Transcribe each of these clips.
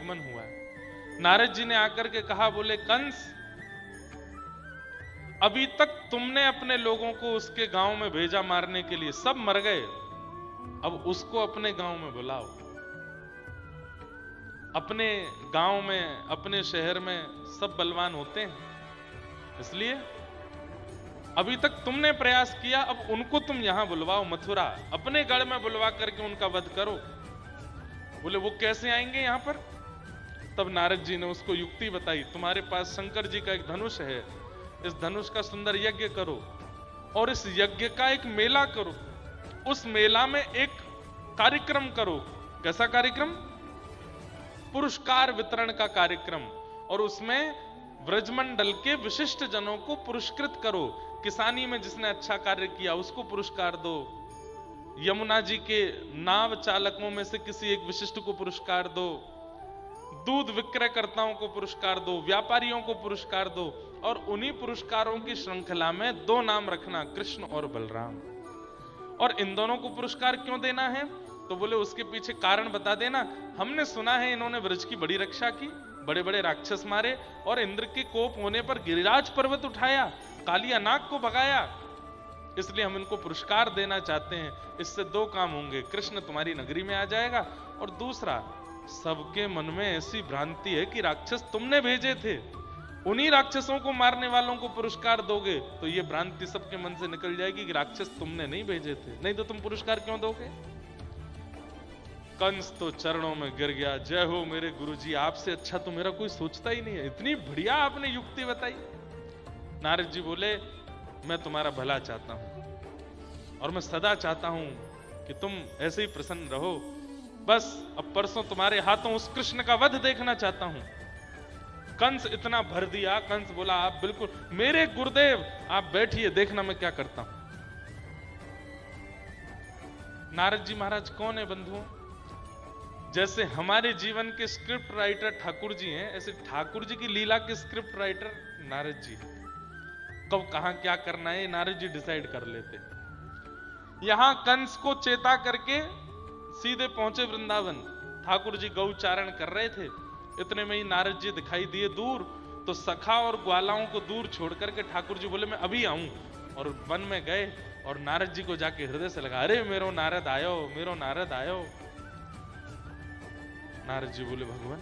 आगमन हुआ है। नारद जी ने आकर के कहा, बोले कंस, अभी तक तुमने अपने लोगों को उसके गांव में भेजा मारने के लिए, सब मर गए, अब उसको अपने गांव में बुलाओ। अपने गांव में, अपने शहर में सब बलवान होते हैं, इसलिए अभी तक तुमने प्रयास किया, अब उनको तुम यहां बुलवाओ, मथुरा, अपने गढ़ में बुलवा करके उनका वध करो। बोले वो कैसे आएंगे यहां पर? तब नारद जी ने उसको युक्ति बताई, तुम्हारे पास शंकर जी का एक धनुष है, इस धनुष का सुंदर यज्ञ करो और इस यज्ञ का एक मेला करो, उस मेला में एक कार्यक्रम करो। कैसा कार्यक्रम? पुरस्कार वितरण का कार्यक्रम, और उसमें व्रजमंडल के विशिष्ट जनों को पुरस्कृत करो। किसानी में जिसने अच्छा कार्य किया उसको पुरस्कार दो, यमुना जी के नाव चालकों में से किसी एक विशिष्ट को पुरस्कार दो, दूध विक्रयकर्ताओं को पुरस्कार दो, व्यापारियों को पुरस्कार दो, और उन्हीं पुरस्कारों की श्रृंखला में दो नाम रखना, कृष्ण और बलराम। और इन दोनों को पुरस्कार क्यों देना है? तो बोले उसके पीछे कारण बता देना। हमने सुना है इन्होंने ब्रज की बड़ी रक्षा की, बड़े बड़े राक्षस मारे, और इंद्र के कोप होने पर गिरिराज पर्वत उठाया, कालिया नाग को भगाया, इसलिए हम इनको पुरस्कार देना चाहते हैं। इससे दो काम होंगे, कृष्ण तुम्हारी नगरी में आ जाएगा, और दूसरा, सबके मन में ऐसी भ्रांति है कि राक्षस तुमने भेजे थे, उन्हीं राक्षसों को मारने वालों को पुरस्कार दोगे तो ये भ्रांति सबके मन से निकल जाएगी कि राक्षस तुमने नहीं भेजे थे, नहीं तो तुम पुरस्कार क्यों दोगे? कंस तो चरणों में गिर गया, जय हो मेरे गुरुजी, आपसे अच्छा तो मेरा कोई सोचता ही नहीं है, इतनी बढ़िया आपने युक्ति बताई। नारद जी बोले, मैं तुम्हारा भला चाहता हूं और मैं सदा चाहता हूं कि तुम ऐसे ही प्रसन्न रहो, बस अब परसों तुम्हारे हाथों उस कृष्ण का वध देखना चाहता हूं। कंस इतना भर दिया, कंस बोला, आप बिल्कुल मेरे गुरुदेव, आप बैठिए, देखना मैं क्या करता हूं। नारद जी महाराज कौन है बंधुओं? जैसे हमारे जीवन के स्क्रिप्ट राइटर ठाकुर जी हैं, ऐसे ठाकुर जी की लीला के स्क्रिप्ट राइटर नारद जी। कब कहां क्या करना है नारद जी डिसाइड कर लेते। यहां कंस को चेता करके सीधे पहुंचे वृंदावन। ठाकुर जी गौचारण कर रहे थे, इतने में ही नारद जी दिखाई दिए दूर, तो सखा और ग्वालाओं को दूर छोड़ करके ठाकुर जी बोले, मैं अभी आऊं, और वन में गए और नारद जी को जाके हृदय से लगा, अरे मेरो नारद आयो, मेरो नारद आयो। नारद जी बोले, भगवान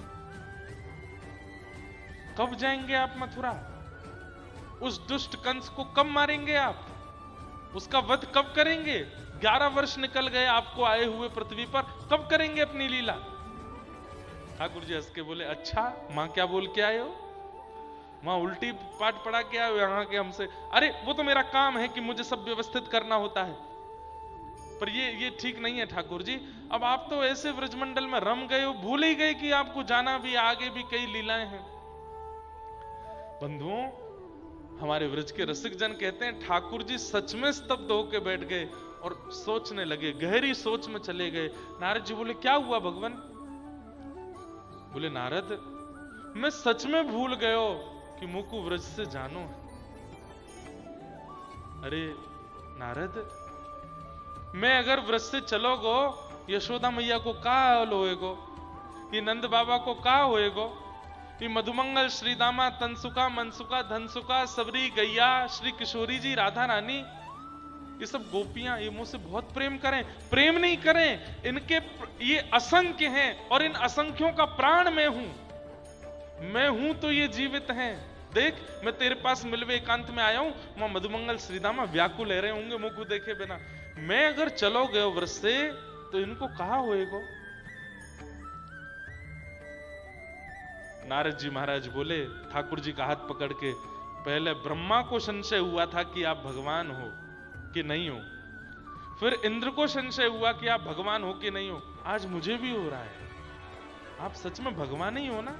कब जाएंगे आप मथुरा? उस दुष्ट कंस को कब मारेंगे आप? उसका वध कब करेंगे? 11 वर्ष निकल गए आपको आए हुए पृथ्वी पर, कब करेंगे अपनी लीला? ठाकुर जी हंस के बोले, अच्छा मां क्या बोल के आए हो? मां उल्टी पाठ पढ़ा के आए हो यहां के हमसे? अरे वो तो मेरा काम है कि मुझे सब व्यवस्थित करना होता है, पर ये ठीक नहीं है ठाकुर जी। अब आप तो ऐसे व्रजमंडल में रम गए हो, भूल ही गए कि आपको जाना भी, आगे भी कई लीलाएं हैं। बंधुओं, हमारे व्रज के रसिक जन कहते हैं, ठाकुर जी सच में स्तब्ध होकर बैठ गए और सोचने लगे, गहरी सोच में चले गए। नारद जी बोले, क्या हुआ भगवान? बोले, नारद मैं सच में भूल गयो कि मुकु व्रज से जानो। अरे नारद, मैं अगर व्रज से चलोगो, यशोदा मैया को का हाल होएगो, ये नंद बाबा को का होएगो, ये मधुमंगल श्रीदामा तनसुका मनसुका धनसुका सबरी गैया श्री किशोरी जी राधा रानी, ये सब गोपियां ये मुझसे बहुत प्रेम करें, प्रेम नहीं करें, इनके ये असंख्य हैं और इन असंख्यों का प्राण मैं हूं तो ये जीवित हैं। देख मैं तेरे पास मिलवे एकांत में आया हूं, वहां मधुमंगल श्रीदामा व्याकुल ले रहे होंगे मुख देखे बिना, मैं अगर चलो गए व्रज से तो इनको कहा होएगो? नारद जी महाराज बोले, ठाकुर जी का हाथ पकड़ के, पहले ब्रह्मा को संशय हुआ था कि आप भगवान हो कि नहीं हो, फिर इंद्र को संशय हुआ कि आप भगवान हो कि नहीं हो, आज मुझे भी हो रहा है, आप सच में भगवान ही हो ना?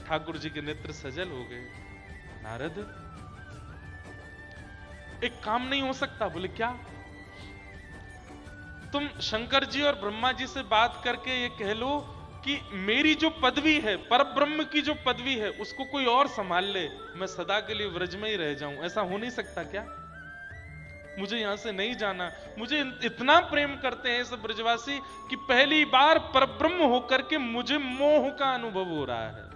ठाकुर जी के नेत्र सजल हो गए। नारद एक काम नहीं हो सकता? बोले, क्या? तुम शंकर जी और ब्रह्मा जी से बात करके ये कह लो कि मेरी जो पदवी है, परब्रह्म की जो पदवी है, उसको कोई और संभाल ले, मैं सदा के लिए व्रज में ही रह जाऊं, ऐसा हो नहीं सकता क्या? मुझे यहां से नहीं जाना। मुझे इतना प्रेम करते हैं सब ब्रजवासी कि पहली बार परब्रह्म होकर के मुझे मोह का अनुभव हो रहा है।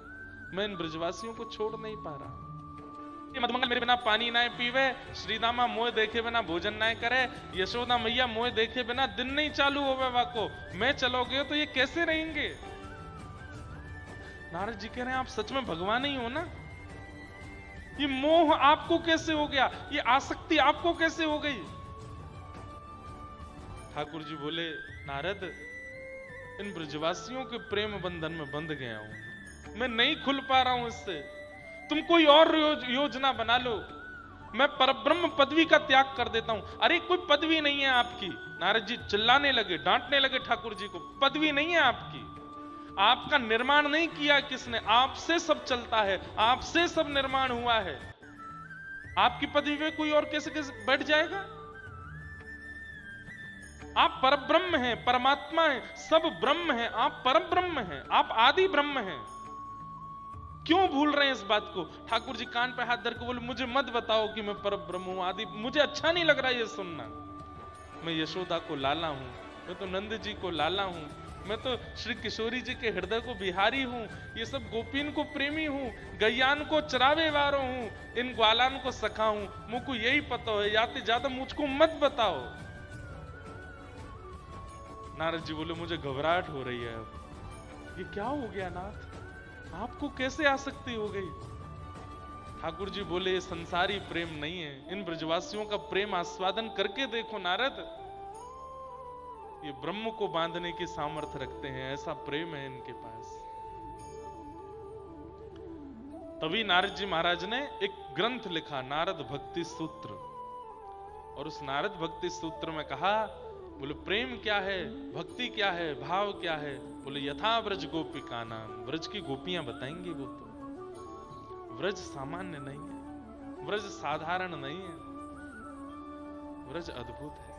मैं इन ब्रजवासियों को छोड़ नहीं पा रहा। ये मधुमंगल मेरे बिना पानी ना पीवे, श्रीदामा मोह देखे बिना भोजन ना करे, यशोदा मैया मोह देखे बिना दिन नहीं चालू होवे वाको, मैं चलोगे तो ये कैसे रहेंगे? नारद जी कह रहे हैं आप सच में भगवान ही हो ना? ये मोह आपको कैसे हो गया? ये आसक्ति आपको कैसे हो गई? ठाकुर जी बोले, नारद इन ब्रजवासियों के प्रेम बंधन में बंध गया हूं, मैं नहीं खुल पा रहा हूं इससे। तुम कोई और योजना बना लो, मैं परब्रह्म पदवी का त्याग कर देता हूं। अरे कोई पदवी नहीं है आपकी। नारद जी चिल्लाने लगे, डांटने लगे ठाकुर जी को, पदवी नहीं है आपकी, आपका निर्माण नहीं किया किसने, आपसे सब चलता है, आपसे सब निर्माण हुआ है। आपकी पदवी में कोई और कैसे कैसे बैठ जाएगा? आप परब्रह्म हैं, परमात्मा हैं, सब ब्रह्म हैं, आप परब्रह्म हैं, आप आदि ब्रह्म हैं। क्यों भूल रहे हैं इस बात को? ठाकुर जी कान पे हाथ धर के बोले, मुझे मत बताओ कि मैं परब्रह्म हूं, आदि, मुझे अच्छा नहीं लग रहा ये सुनना। मैं यशोदा को लाला हूं, मैं तो नंद जी को लाला हूं, मैं तो श्री किशोरी जी के हृदय को बिहारी हूं, ये सब गोपीन को प्रेमी हूं, गैयान को चरावे वारो हूं, इन ग्वालान को सखा हूं, मुझको यही पता है, याते ज्यादा मुझको मत बताओ। नारद जी बोले, मुझे घबराहट हो रही है अब। ये क्या हो गया नाथ, आपको कैसे आसक्ति हो गई? ठाकुर जी बोले, ये संसारी प्रेम नहीं है, इन ब्रजवासियों का प्रेम आस्वादन करके देखो नारद, ये ब्रह्म को बांधने की सामर्थ्य रखते हैं, ऐसा प्रेम है इनके पास। तभी नारद जी महाराज ने एक ग्रंथ लिखा, नारद भक्ति सूत्र, और उस नारद भक्ति सूत्र में कहा, बोले प्रेम क्या है, भक्ति क्या है, भाव क्या है? बोले यथा व्रज गोपिका नाम, व्रज की गोपियां बताएंगी वो तो। व्रज सामान्य नहीं है, व्रज साधारण नहीं है, व्रज अद्भुत है।